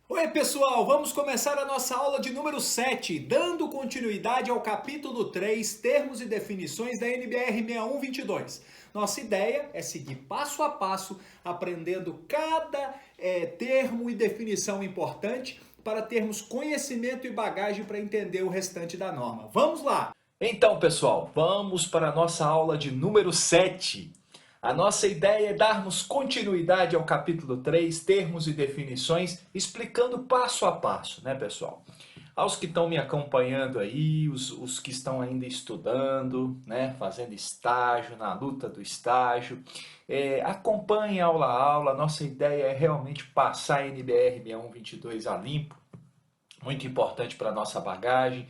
Oi pessoal, vamos começar a nossa aula de número 7, dando continuidade ao capítulo 3, termos e definições da NBR 6122. Nossa ideia é seguir passo a passo, aprendendo cada termo e definição importante para termos conhecimento e bagagem para entender o restante da norma. Vamos lá! Então pessoal, vamos para a nossa aula de número 7. A nossa ideia é darmos continuidade ao capítulo 3, termos e definições, explicando passo a passo, né, pessoal? Aos que estão me acompanhando aí, os que estão ainda estudando, né, fazendo estágio, na luta do estágio, acompanhem aula a aula. Nossa ideia é realmente passar a NBR 6122 a limpo, muito importante para a nossa bagagem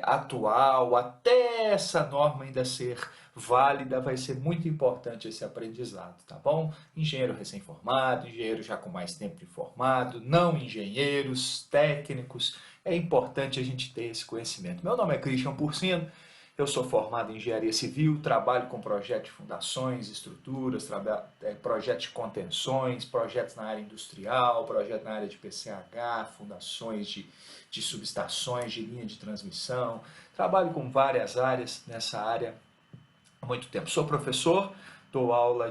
atual, até essa norma ainda ser válida, vai ser muito importante esse aprendizado, tá bom? Engenheiro recém-formado, engenheiro já com mais tempo de formado, não engenheiros, técnicos, é importante a gente ter esse conhecimento. Meu nome é Christian Porcino, eu sou formado em engenharia civil, trabalho com projetos de fundações, estruturas, projetos de contenções, projetos na área industrial, projetos na área de PCH, fundações de subestações, de linha de transmissão. Trabalho com várias áreas nessa área há muito tempo. Sou professor, dou aula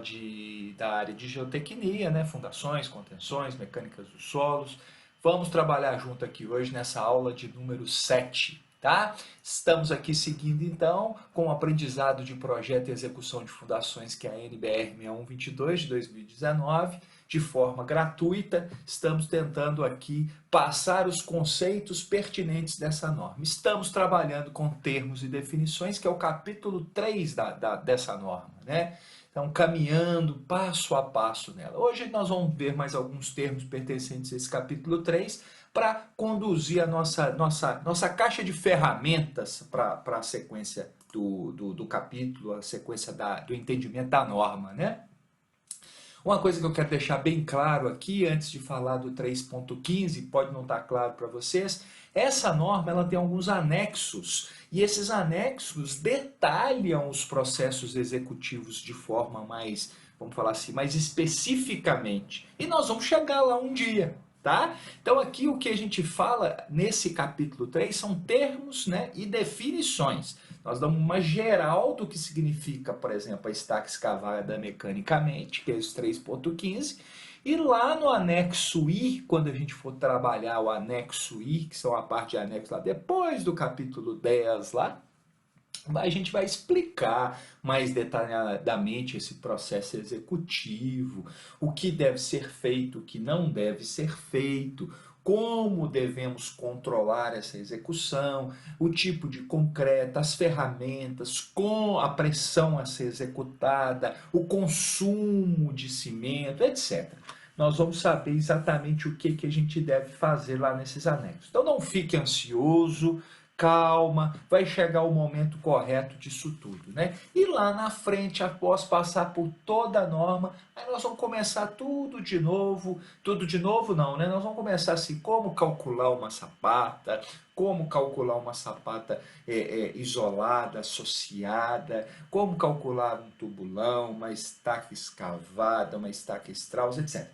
da área de geotecnia, né? Fundações, contenções, mecânicas dos solos. Vamos trabalhar junto aqui hoje nessa aula de número 7. Tá? Estamos aqui seguindo então com o aprendizado de projeto e execução de fundações, que é a NBR 6122 de 2019, de forma gratuita. Estamos tentando aqui passar os conceitos pertinentes dessa norma. Estamos trabalhando com termos e definições, que é o capítulo 3 dessa norma, né? Então, caminhando passo a passo nela. Hoje nós vamos ver mais alguns termos pertencentes a esse capítulo 3, para conduzir a nossa caixa de ferramentas para a sequência do capítulo, a sequência do entendimento da norma, né? Uma coisa que eu quero deixar bem claro aqui, antes de falar do 3.15, pode não estar claro para vocês, essa norma ela tem alguns anexos, e esses anexos detalham os processos executivos de forma mais, vamos falar assim, mais especificamente. E nós vamos chegar lá um dia. Tá? Então aqui o que a gente fala nesse capítulo 3 são termos, né, e definições. Nós damos uma geral do que significa, por exemplo, a estaca escavada mecanicamente, que é esse 3.15, e lá no anexo I, quando a gente for trabalhar o anexo I, que são a parte de anexo lá depois do capítulo 10 lá, a gente vai explicar mais detalhadamente esse processo executivo, o que deve ser feito, o que não deve ser feito, como devemos controlar essa execução, o tipo de concreto, as ferramentas, com a pressão a ser executada, o consumo de cimento, etc. Nós vamos saber exatamente o que a gente deve fazer lá nesses anexos. Então não fique ansioso, calma, vai chegar o momento correto disso tudo, né? E lá na frente, após passar por toda a norma, aí nós vamos começar tudo de novo não, né? Nós vamos começar assim, como calcular uma sapata, como calcular uma sapata isolada, associada, como calcular um tubulão, uma estaca escavada, uma estaca Strauss, etc.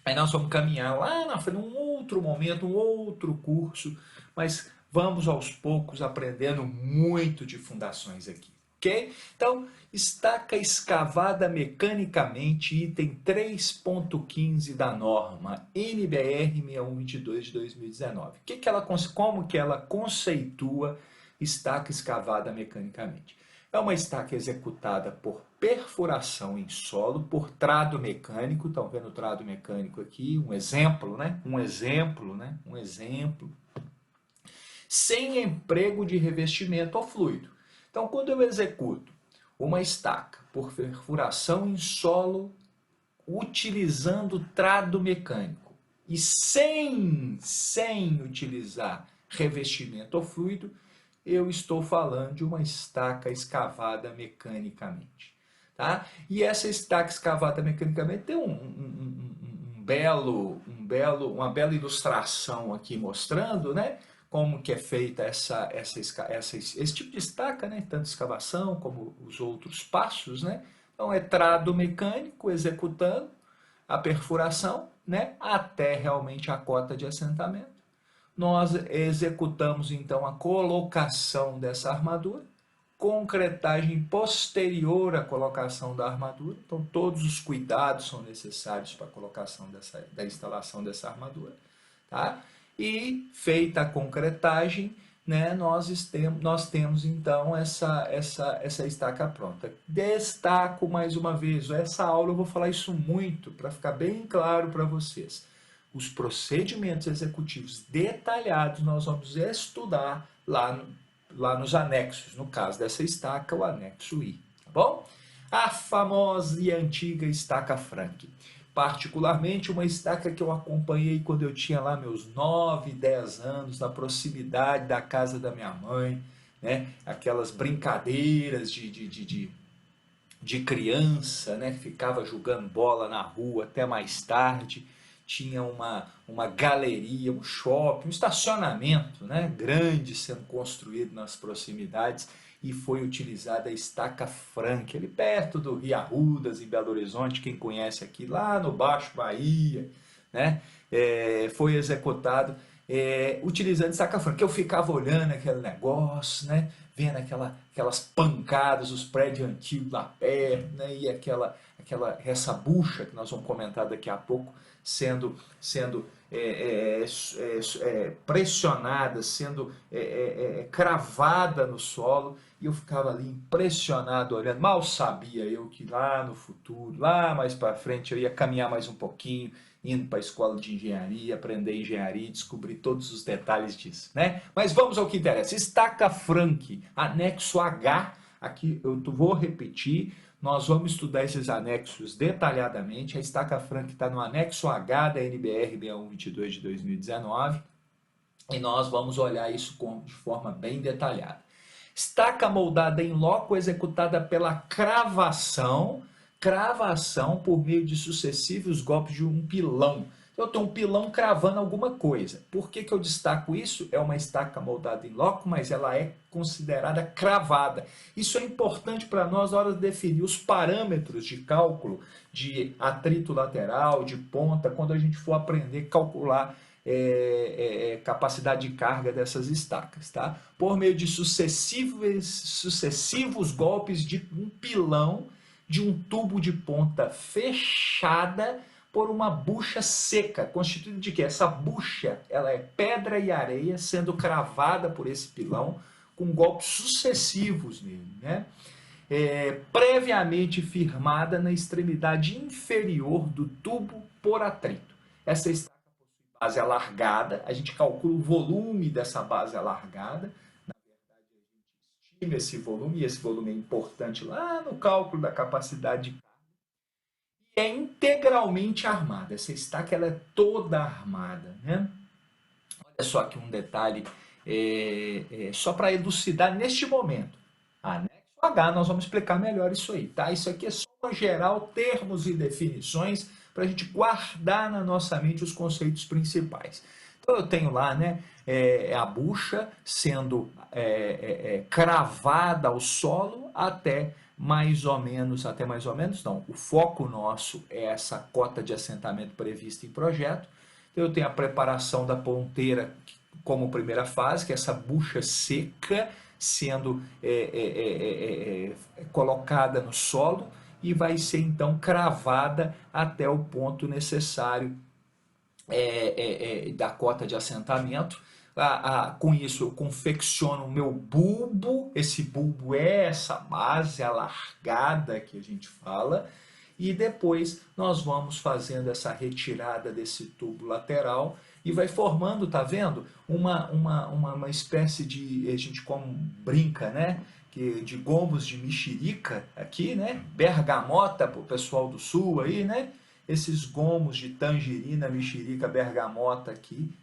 Aí nós vamos caminhar lá na frente, num outro momento, um outro curso, mas vamos aos poucos aprendendo muito de fundações aqui, ok? Então, estaca escavada mecanicamente, item 3.15 da norma NBR 6122 de 2019. Como que ela conceitua estaca escavada mecanicamente? É uma estaca executada por perfuração em solo, por trado mecânico. Estão vendo o trado mecânico aqui? Um exemplo, né? Um exemplo, né? Um exemplo. Sem emprego de revestimento ou fluido. Então, quando eu executo uma estaca por perfuração em solo, utilizando trado mecânico e sem utilizar revestimento ou fluido, eu estou falando de uma estaca escavada mecanicamente. Tá? E essa estaca escavada mecanicamente tem uma bela ilustração aqui mostrando, né, como que é feita esse tipo de estaca, né, tanto escavação como os outros passos. Né? Então é trado mecânico executando, a perfuração, né, até realmente a cota de assentamento. Nós executamos então a colocação dessa armadura, concretagem posterior à colocação da armadura. Então todos os cuidados são necessários para a colocação da instalação dessa armadura, tá? E feita a concretagem, né, nós temos então essa estaca pronta. Destaco mais uma vez, essa aula eu vou falar isso muito, para ficar bem claro para vocês. Os procedimentos executivos detalhados nós vamos estudar lá nos anexos, no caso dessa estaca, o anexo I, tá bom? A famosa e antiga estaca Frank. Particularmente uma estaca que eu acompanhei quando eu tinha lá meus 9, 10 anos, na proximidade da casa da minha mãe, né? Aquelas brincadeiras de criança, né? Que ficava jogando bola na rua até mais tarde. Tinha uma galeria, um shopping, um estacionamento, né? Grande sendo construído nas proximidades, e foi utilizada a estaca Frank, ali perto do Rio Arrudas, em Belo Horizonte, quem conhece aqui, lá no Baixo Bahia, né? Foi executado utilizando a estaca Frank. Eu ficava olhando aquele negócio, né? Vendo aquelas pancadas, os prédios antigos lá perto, né? E essa bucha que nós vamos comentar daqui a pouco, sendo pressionada, sendo cravada no solo, e eu ficava ali impressionado olhando. Mal sabia eu que lá no futuro, lá mais para frente, eu ia caminhar mais um pouquinho, indo para a escola de engenharia, aprender engenharia e descobrir todos os detalhes disso, né? Mas vamos ao que interessa. Estaca Frank, anexo H, aqui eu vou repetir. Nós vamos estudar esses anexos detalhadamente. A estaca Frank está no anexo H da NBR 6122 de 2019, e nós vamos olhar isso de forma bem detalhada. Estaca moldada em loco, executada pela cravação por meio de sucessivos golpes de um pilão. Eu tenho um pilão cravando alguma coisa. Por que eu destaco isso? É uma estaca moldada em loco, mas ela é considerada cravada. Isso é importante para nós na hora de definir os parâmetros de cálculo de atrito lateral, de ponta, quando a gente for aprender a calcular capacidade de carga dessas estacas, tá? Por meio de sucessivos golpes de um pilão de um tubo de ponta fechada por uma bucha seca, constituída de quê? Essa bucha, ela é pedra e areia sendo cravada por esse pilão com golpes sucessivos nele, né? Previamente firmada na extremidade inferior do tubo por atrito. Essa estaca possui base alargada, a gente calcula o volume dessa base alargada. Na verdade, a gente estima esse volume, e esse volume é importante lá no cálculo da capacidade de carga. E é integralmente armada. Essa estaca ela é toda armada, né? Olha só aqui um detalhe, só para elucidar neste momento. Anexo H, nós vamos explicar melhor isso aí, tá? Isso aqui é só uma geral, termos e definições, para a gente guardar na nossa mente os conceitos principais. Então eu tenho lá, né, a bucha sendo cravada ao solo até mais ou menos, não, o foco nosso é essa cota de assentamento prevista em projeto. Então eu tenho a preparação da ponteira como primeira fase, que é essa bucha seca sendo colocada no solo, e vai ser então cravada até o ponto necessário da cota de assentamento. Com isso eu confecciono o meu bulbo, esse bulbo é essa base alargada que a gente fala, e depois nós vamos fazendo essa retirada desse tubo lateral e vai formando, tá vendo? Uma espécie de, a gente como brinca, né? De gomos de mexerica aqui, né? Bergamota para o pessoal do sul aí, né? Esses gomos de tangerina, mexerica, bergamota aqui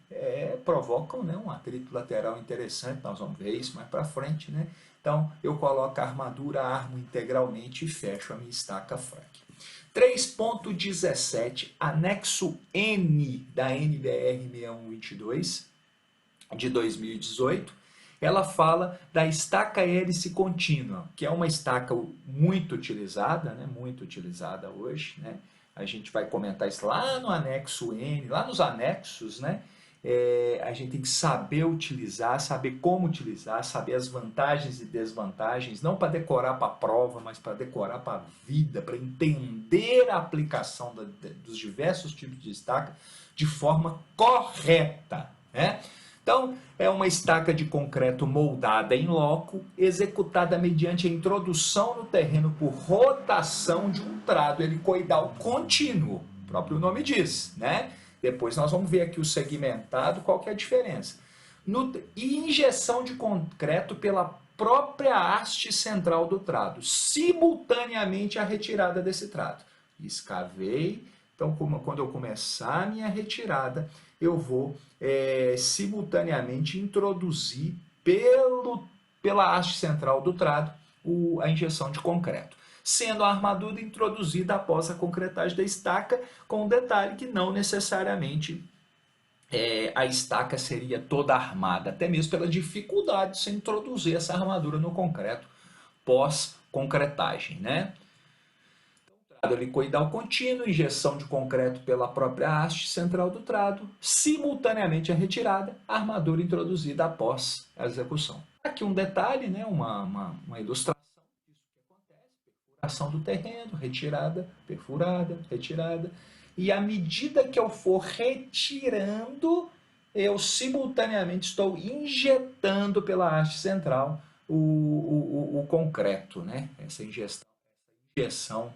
provocam, né, um atrito lateral interessante. Nós vamos ver isso mais para frente, né? Então eu coloco a armadura, armo integralmente e fecho a minha estaca Frank. 3.17, anexo N da NBR 6122 de 2018, ela fala da estaca hélice contínua, que é uma estaca muito utilizada, né? Muito utilizada hoje, né? a gente vai comentar isso lá no anexo N, lá nos anexos, né? A gente tem que saber utilizar, saber como utilizar, saber as vantagens e desvantagens, não para decorar para a prova, mas para decorar para a vida, para entender a aplicação dos diversos tipos de estaca de forma correta, né? Então, é uma estaca de concreto moldada em loco, executada mediante a introdução no terreno por rotação de um trado helicoidal contínuo. O próprio nome diz, né? Depois nós vamos ver aqui o segmentado, qual que é a diferença. E injeção de concreto pela própria haste central do trado, simultaneamente a retirada desse trado. Escavei, então quando eu começar a minha retirada, eu vou simultaneamente introduzir pela haste central do trado a injeção de concreto, sendo a armadura introduzida após a concretagem da estaca, com o detalhe que não necessariamente a estaca seria toda armada, até mesmo pela dificuldade de se introduzir essa armadura no concreto pós-concretagem, né? Trado helicoidal contínuo, injeção de concreto pela própria haste central do trado, simultaneamente a retirada, a armadura introduzida após a execução. Aqui um detalhe, né? uma ilustração disso que acontece: perfuração do terreno, retirada, perfurada, retirada, e à medida que eu for retirando, eu simultaneamente estou injetando pela haste central o concreto, né? Essa injeção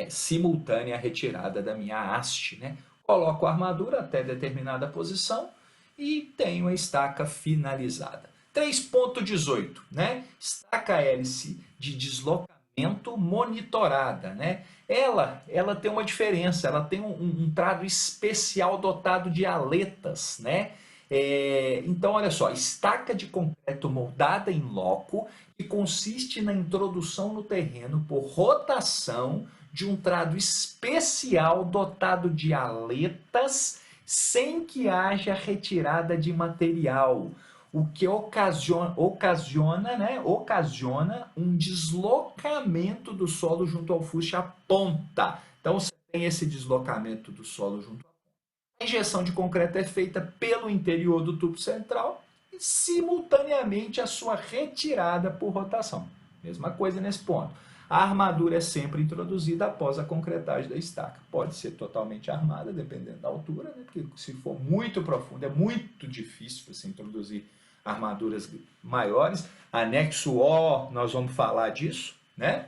simultânea retirada da minha haste, né? Coloco a armadura até determinada posição e tenho a estaca finalizada. 3.18, né? Estaca hélice de deslocamento monitorada, né? Ela tem uma diferença, ela tem um trado especial dotado de aletas, né? Então, olha só, estaca de concreto moldada em loco, que consiste na introdução no terreno por rotação de um trado especial dotado de aletas, sem que haja retirada de material, o que ocasiona um deslocamento do solo junto ao fuste à ponta. Então, você tem esse deslocamento do solo junto à ponta. A injeção de concreto é feita pelo interior do tubo central e, simultaneamente, a sua retirada por rotação. Mesma coisa nesse ponto. A armadura é sempre introduzida após a concretagem da estaca. Pode ser totalmente armada, dependendo da altura, né? Porque se for muito profundo, é muito difícil você introduzir armaduras maiores. Anexo O, nós vamos falar disso, né?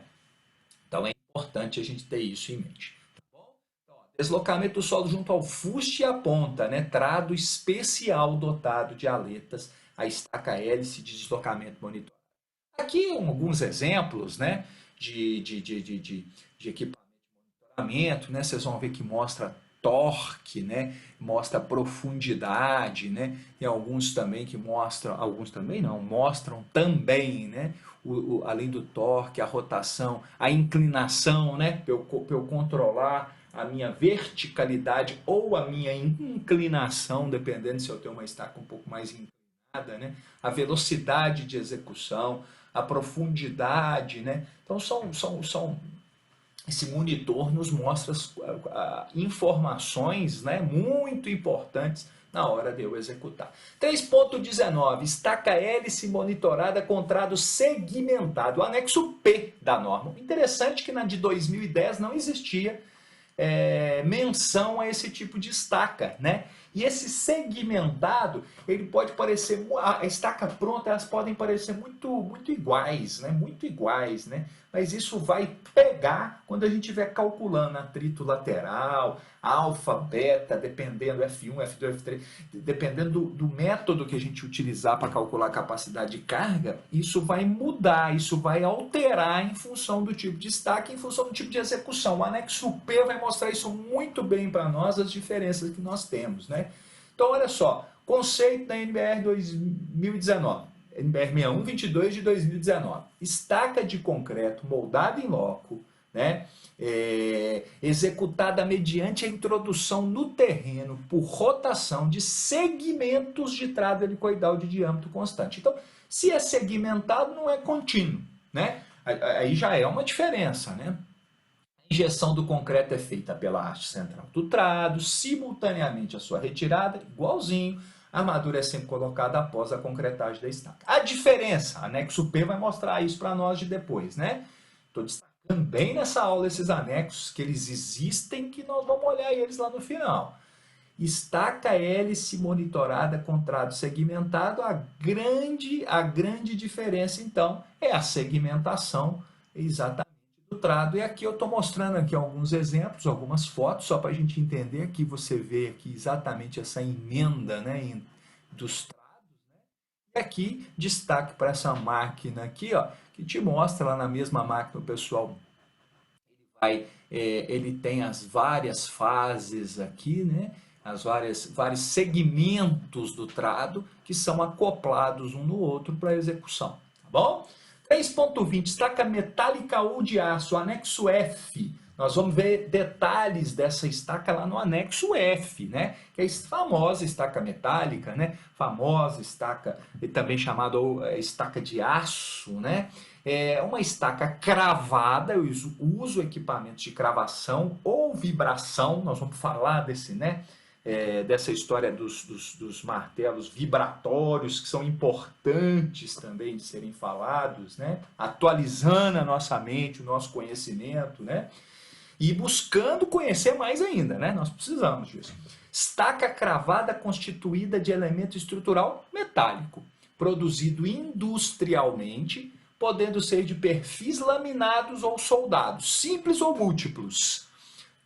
Então é importante a gente ter isso em mente. Tá bom? Então, deslocamento do solo junto ao fuste e à ponta, né? Trado especial dotado de aletas, a estaca hélice de deslocamento monitorado. Aqui alguns exemplos, né? De equipamento de monitoramento, né? Vocês vão ver que mostra torque, né? Mostra profundidade, né? E alguns também que mostram, alguns também não, mostram também, né? Além do torque, a rotação, a inclinação, né? Para eu controlar a minha verticalidade ou a minha inclinação, dependendo se eu tenho uma estaca um pouco mais inclinada, né? A velocidade de execução, a profundidade, né? Então esse monitor nos mostra informações, né, muito importantes na hora de eu executar. 3.19, estaca hélice monitorada com trado segmentado, o anexo P da norma. Interessante que na de 2010 não existia menção a esse tipo de estaca, né? E esse segmentado, ele pode parecer, a estaca pronta, elas podem parecer muito iguais, né? Muito iguais, né? Mas isso vai pegar quando a gente estiver calculando atrito lateral, alfa, beta, dependendo, F1, F2, F3, dependendo do método que a gente utilizar para calcular a capacidade de carga, isso vai mudar, isso vai alterar em função do tipo de estaca, em função do tipo de execução. O anexo P vai mostrar isso muito bem para nós, as diferenças que nós temos, né? Então, olha só, conceito da NBR 2019, NBR 6122 de 2019, estaca de concreto moldada em loco, né? Executada mediante a introdução no terreno por rotação de segmentos de trado helicoidal de diâmetro constante. Então, se é segmentado, não é contínuo, né? Aí já é uma diferença, né? A A injeção do concreto é feita pela haste central do trado, simultaneamente a sua retirada, igualzinho. A armadura é sempre colocada após a concretagem da estaca. A diferença, anexo P vai mostrar isso para nós de depois, né? Estou destacando bem nessa aula esses anexos, que eles existem, que nós vamos olhar eles lá no final. Estaca hélice monitorada com trado segmentado, a grande diferença, então, é a segmentação exatamente do trado. E aqui eu estou mostrando aqui alguns exemplos, algumas fotos, só para a gente entender. Aqui você vê aqui exatamente essa emenda, né, dos trados, né? E aqui destaque para essa máquina aqui, ó, que te mostra lá na mesma máquina, o pessoal ele tem as várias fases aqui, né? Vários segmentos do trado que são acoplados um no outro para execução, tá bom? 3.20, estaca metálica ou de aço, anexo F. Nós vamos ver detalhes dessa estaca lá no anexo F, né? Que é a famosa estaca metálica, né? Famosa estaca, também chamada estaca de aço, né? É uma estaca cravada, eu uso equipamentos de cravação ou vibração, nós vamos falar desse, né? Dessa história dos martelos vibratórios, que são importantes também de serem falados, né? Atualizando a nossa mente, o nosso conhecimento, né? E buscando conhecer mais ainda, né? Nós precisamos disso. Estaca cravada constituída de elemento estrutural metálico, produzido industrialmente, podendo ser de perfis laminados ou soldados, simples ou múltiplos.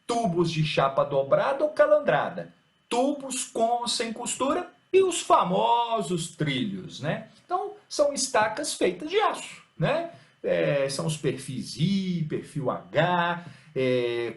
Tubos de chapa dobrada ou calandrada, tubos com ou sem costura e os famosos trilhos, né? Então, são estacas feitas de aço, né? São os perfis I, perfil H,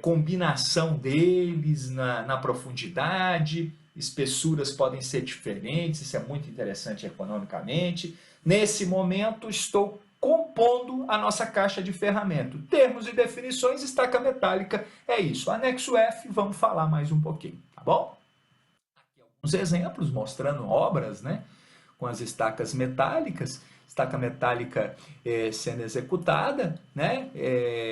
combinação deles na profundidade, espessuras podem ser diferentes, isso é muito interessante economicamente. Nesse momento, estou compondo a nossa caixa de ferramenta. Termos e definições, estaca metálica, é isso. Anexo F, vamos falar mais um pouquinho, tá bom? Aqui alguns exemplos mostrando obras, né, com as estacas metálicas, estaca metálica sendo executada, né?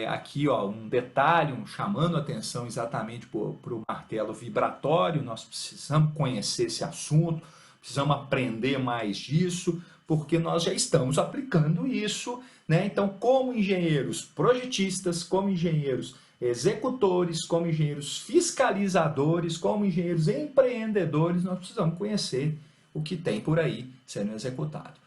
Aqui, ó, um detalhe, chamando a atenção exatamente para o martelo vibratório. Nós precisamos conhecer esse assunto, precisamos aprender mais disso, porque nós já estamos aplicando isso, né? Então, como engenheiros projetistas, como engenheiros executores, como engenheiros fiscalizadores, como engenheiros empreendedores, nós precisamos conhecer o que tem por aí sendo executado.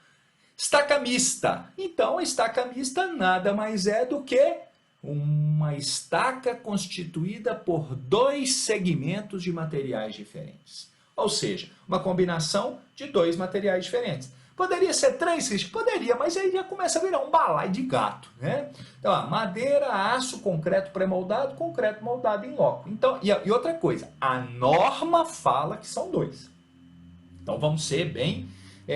Estaca mista. Então, a estaca mista nada mais é do que uma estaca constituída por dois segmentos de materiais diferentes. Ou seja, uma combinação de dois materiais diferentes. Poderia ser três, Cristian? Poderia, mas aí já começa a virar um balaio de gato, né? Então, ó, madeira, aço, concreto pré-moldado, concreto moldado em loco. Então, e outra coisa, a norma fala que são dois. Então, vamos ser bem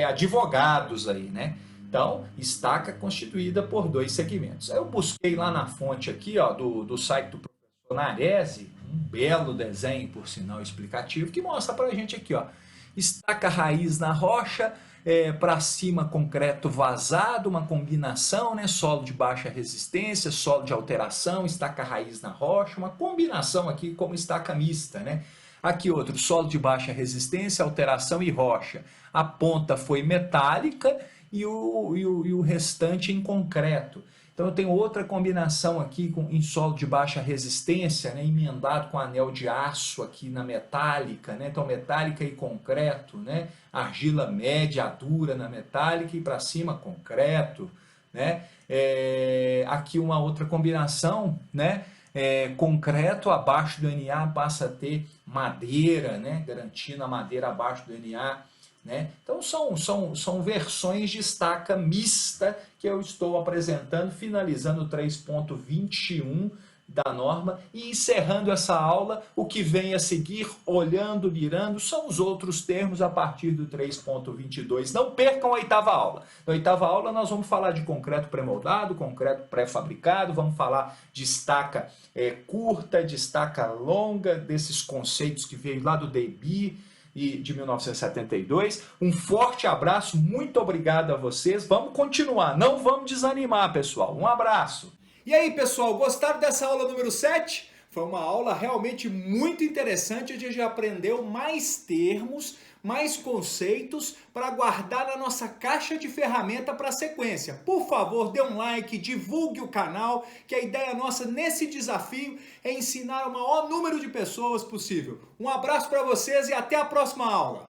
advogados aí, né? Então, estaca constituída por dois segmentos. Eu busquei lá na fonte aqui, ó, do site do professor Narese, um belo desenho, por sinal explicativo, que mostra pra gente aqui, ó, estaca raiz na rocha, para cima concreto vazado, uma combinação, né? Solo de baixa resistência, solo de alteração, estaca raiz na rocha, uma combinação aqui como estaca mista, né? Aqui outro, solo de baixa resistência, alteração e rocha. A ponta foi metálica e o restante em concreto. Então eu tenho outra combinação aqui em solo de baixa resistência, né, emendado com anel de aço aqui na metálica, né? Então metálica e concreto, né? Argila média, dura na metálica e para cima concreto, né? Aqui uma outra combinação, né? Concreto abaixo do NA passa a ter madeira, né? Garantindo a madeira abaixo do NA. Né? Então são versões de estaca mista que eu estou apresentando, finalizando o 3.21 da norma e encerrando essa aula. O que vem a seguir, olhando, mirando, são os outros termos a partir do 3.22. Não percam a oitava aula. Na oitava aula nós vamos falar de concreto pré-moldado, concreto pré-fabricado, vamos falar de estaca curta, de estaca longa, desses conceitos que veio lá do Debye e de 1972. Um forte abraço, muito obrigado a vocês. Vamos continuar, não vamos desanimar, pessoal. Um abraço. E aí, pessoal, gostaram dessa aula número 7? Foi uma aula realmente muito interessante, onde a gente aprendeu mais termos, mais conceitos para guardar na nossa caixa de ferramenta para a sequência. Por favor, dê um like, divulgue o canal, que a ideia nossa nesse desafio é ensinar o maior número de pessoas possível. Um abraço para vocês e até a próxima aula!